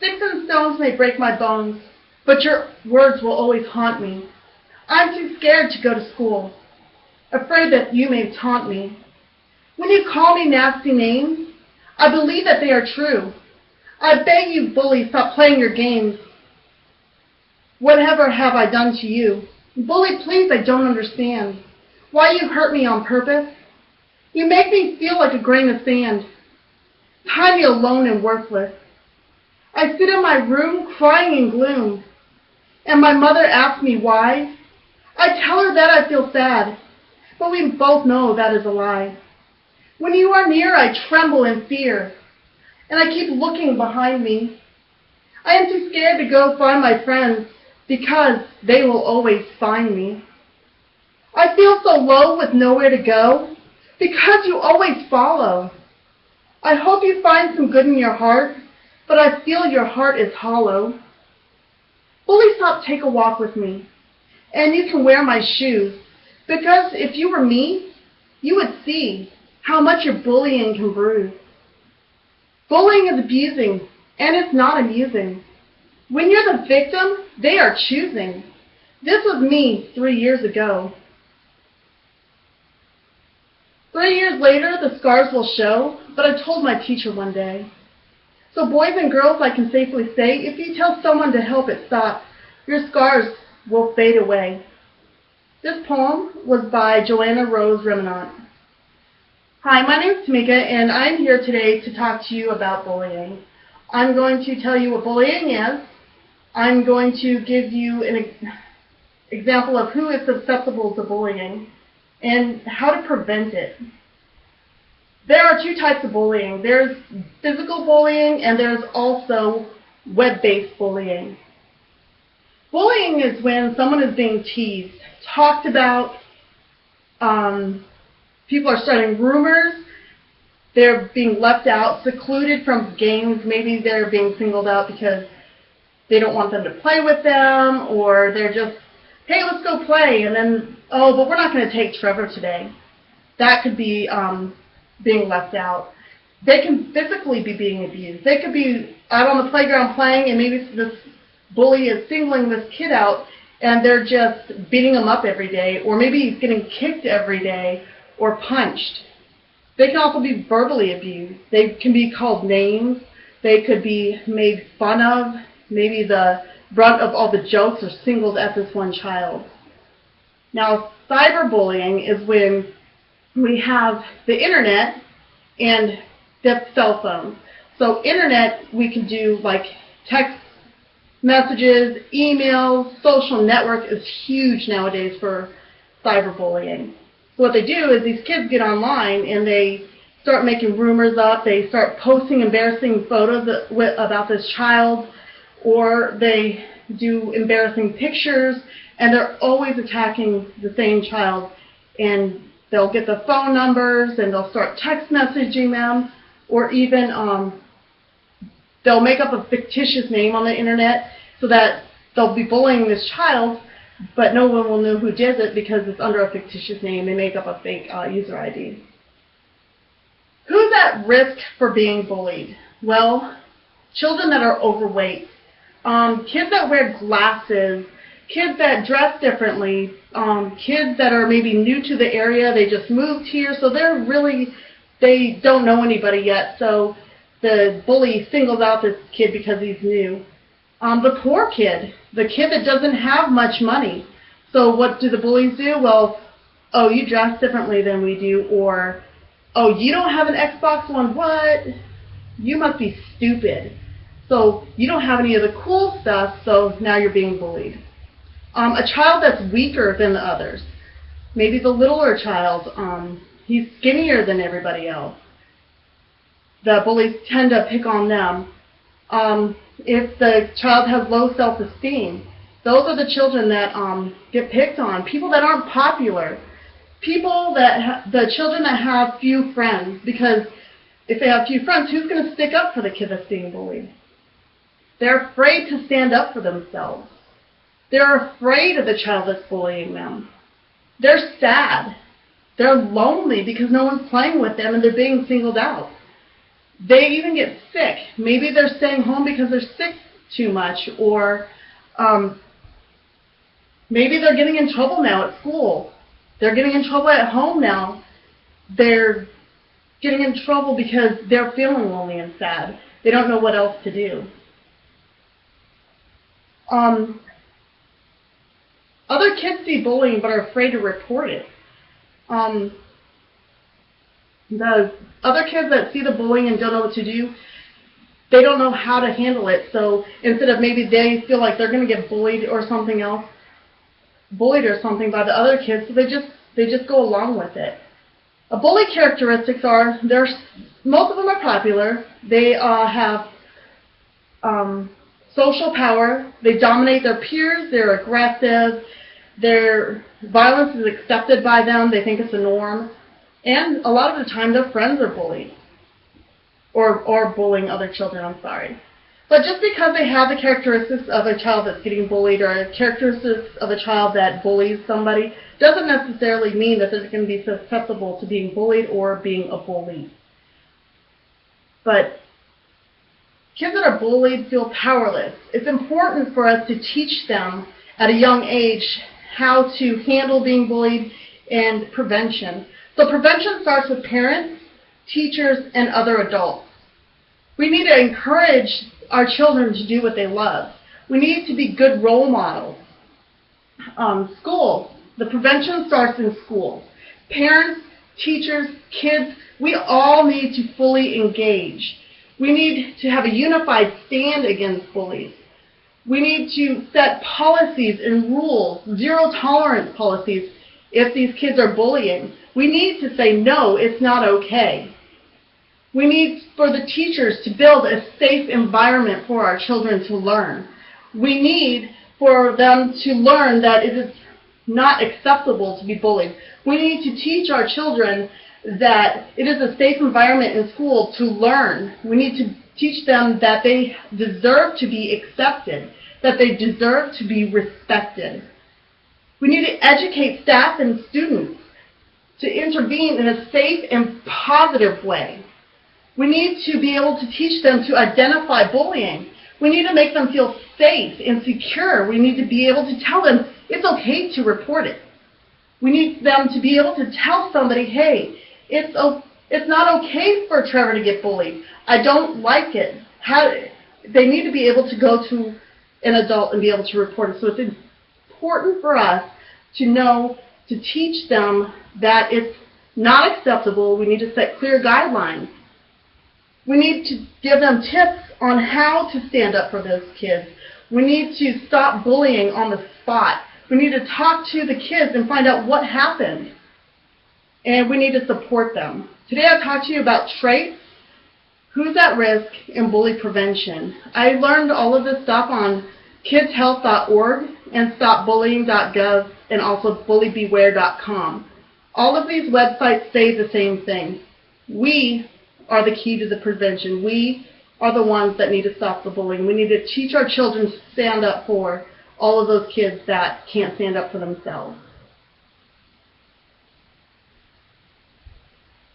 Sticks and stones may break my bones, but your words will always haunt me. I'm too scared to go to school, afraid that you may taunt me. When you call me nasty names, I believe that they are true. I beg you, bully, stop playing your games. Whatever have I done to you? Bully, please, I don't understand. Why you hurt me on purpose? You make me feel like a grain of sand. Tie me alone and worthless. I sit in my room crying in gloom, and my mother asks me why. I tell her that I feel sad, but we both know that is a lie. When you are near, I tremble in fear, and I keep looking behind me. I am too scared to go find my friends, because they will always find me. I feel so low with nowhere to go, because you always follow. I hope you find some good in your heart, but I feel your heart is hollow. Bully, stop, take a walk with me, and you can wear my shoes, because if you were me, you would see how much your bullying can bruise. Bullying is abusing, and it's not amusing. When you're the victim, they are choosing. This was me 3 years ago. 3 years later, the scars will show, but I told my teacher one day. So boys and girls, I can safely say, if you tell someone to help it stop, your scars will fade away. This poem was by Joanna Rose Reminant. Hi, my name is Tamika, and I'm here today to talk to you about bullying. I'm going to tell you what bullying is. I'm going to give you an example of who is susceptible to bullying and how to prevent it. There are two types of bullying. There's physical bullying, and there's also web-based bullying. Bullying is when someone is being teased, talked about, people are starting rumors, they're being left out, secluded from games. Maybe they're being singled out because they don't want them to play with them, or they're just, hey, let's go play, and then, oh, but we're not going to take Trevor today. That could be being left out. They can physically be being abused. They could be out on the playground playing, and maybe this bully is singling this kid out, and they're just beating him up every day, or maybe he's getting kicked every day or punched. They can also be verbally abused. They can be called names. They could be made fun of. Maybe the brunt of all the jokes are singled at this one child. Now, cyberbullying is when we have the internet and the cell phone. So internet, we can do like text messages, emails, social network is huge nowadays for cyberbullying. So what they do is these kids get online and they start making rumors up, they start posting embarrassing photos about this child, or they do embarrassing pictures, and they're always attacking the same child, and they'll get the phone numbers and they'll start text messaging them, or even they'll make up a fictitious name on the internet so that they'll be bullying this child, but no one will know who did it because it's under a fictitious name. They make up a fake user ID. Who's at risk for being bullied? Well, children that are overweight, kids that wear glasses, kids that dress differently, kids that are maybe new to the area, they just moved here, so they don't know anybody yet, so the bully singles out this kid because he's new. The poor kid, the kid that doesn't have much money. So what do the bullies do? Well, oh, you dress differently than we do, or, oh, you don't have an Xbox One, what? You must be stupid. So you don't have any of the cool stuff, so now you're being bullied. A child that's weaker than the others. Maybe the littler child, he's skinnier than everybody else. The bullies tend to pick on them. If the child has low self-esteem, those are the children that get picked on. People that aren't popular. The children that have few friends, because if they have few friends, who's going to stick up for the kid that's being bullied? They're afraid to stand up for themselves. They're afraid of the child that's bullying them. They're sad. They're lonely because no one's playing with them and they're being singled out. They even get sick. Maybe they're staying home because they're sick too much, or maybe they're getting in trouble now at school. They're getting in trouble at home now. They're getting in trouble because they're feeling lonely and sad. They don't know what else to do. Other kids see bullying but are afraid to report it. The other kids that see the bullying and don't know what to do, they don't know how to handle it. So instead of maybe they feel like they're going to get bullied or something else, bullied or something by the other kids, so they just go along with it. Bully characteristics are, most of them are popular. They have social power. They dominate their peers. They're aggressive. Their violence is accepted by them. They think it's a norm. And a lot of the time, their friends are bullied. Or bullying other children, I'm sorry. But just because they have the characteristics of a child that's getting bullied or characteristics of a child that bullies somebody doesn't necessarily mean that they're going to be susceptible to being bullied or being a bully. But kids that are bullied feel powerless. It's important for us to teach them at a young age how to handle being bullied and prevention. So prevention starts with parents, teachers, and other adults. We need to encourage our children to do what they love. We need to be good role models. School. The prevention starts in school. Parents, teachers, kids, we all need to fully engage. We need to have a unified stand against bullies. We need to set policies and rules, zero tolerance policies, if these kids are bullying. We need to say, no, it's not okay. We need for the teachers to build a safe environment for our children to learn. We need for them to learn that it is not acceptable to be bullied. We need to teach our children that it is a safe environment in school to learn. We need to teach them that they deserve to be accepted, that they deserve to be respected. We need to educate staff and students to intervene in a safe and positive way. We need to be able to teach them to identify bullying. We need to make them feel safe and secure. We need to be able to tell them it's okay to report it. We need them to be able to tell somebody, hey, it's not okay for Trevor to get bullied. I don't like it. They need to be able to go to an adult and be able to report it. So it's important for us to know, to teach them that it's not acceptable. We need to set clear guidelines. We need to give them tips on how to stand up for those kids. We need to stop bullying on the spot. We need to talk to the kids and find out what happened. And we need to support them. Today I talked to you about traits, who's at risk, and bully prevention. I learned all of this stuff on kidshealth.org and stopbullying.gov and also bullybeware.com. All of these websites say the same thing. We are the key to the prevention. We are the ones that need to stop the bullying. We need to teach our children to stand up for all of those kids that can't stand up for themselves.